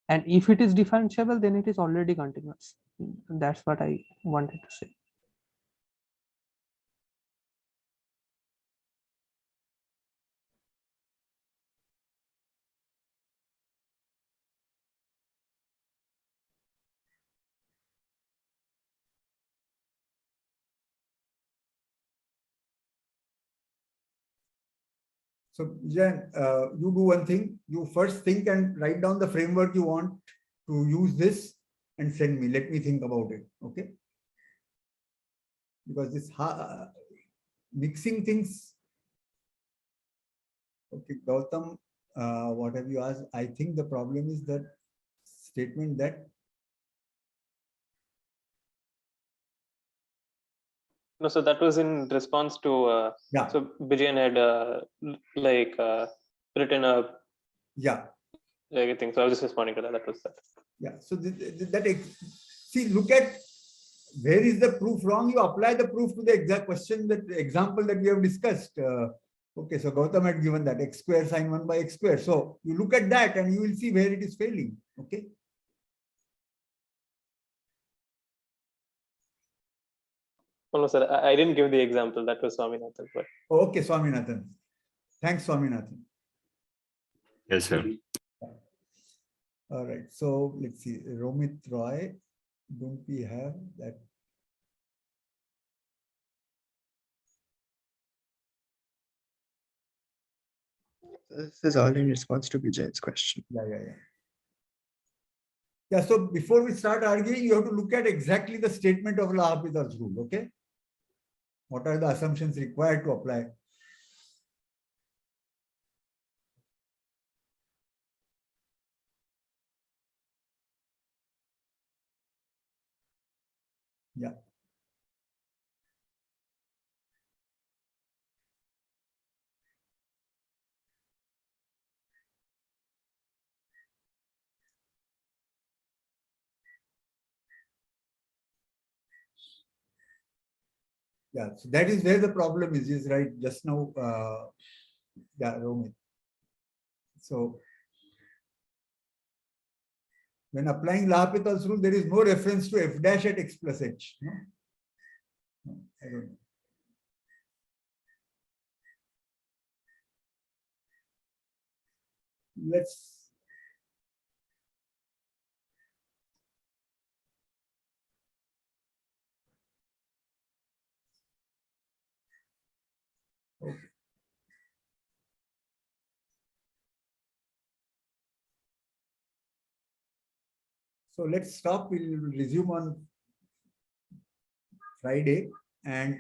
And if it is differentiable, then it is already continuous. That's what I wanted to say. So Jan, you do one thing. You first think and write down the framework you want to use this and send me. Let me think about it. Okay. Because this mixing things. Okay, Gautam, what have you asked? I think the problem is that statement that. No, so that was in response to, Yeah. So Bijan had written a thing. So I was just responding to that. That was that. Yeah. So see, look at where is the proof wrong. You apply the proof to the exact question, that example that we have discussed. Okay, so Gautam had given that x square sine 1 by x square. So you look at that and you will see where it is failing. Okay. Oh, no, sir, I didn't give the example. That was Swaminathan. But... Okay, Swaminathan. Thanks, Swaminathan. Yes, sir. All right. So let's see. Romit Roy. Don't we have that? This is all in response to Bijan's question. Yeah, so before we start arguing, you have to look at exactly the statement of L'Hopital's rule, okay? What are the assumptions required to apply? Yeah. Yeah, so that is where the problem is right just now. Yeah, Romit. So when applying L'Hopital's rule, there is no reference to f dash at x plus h. No? No, I don't know. Let's. Okay. So let's stop. We'll resume on Friday, and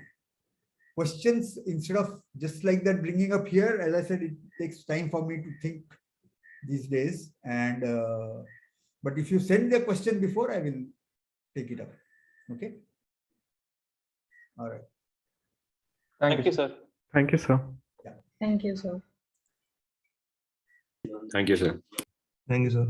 questions, instead of just like that bringing up here, as I said, it takes time for me to think these days. And but if you send the question before, I will take it up. Okay. All right. Thank you, sir. Thank you, sir. Thank you, sir. Thank you, sir. Thank you, sir.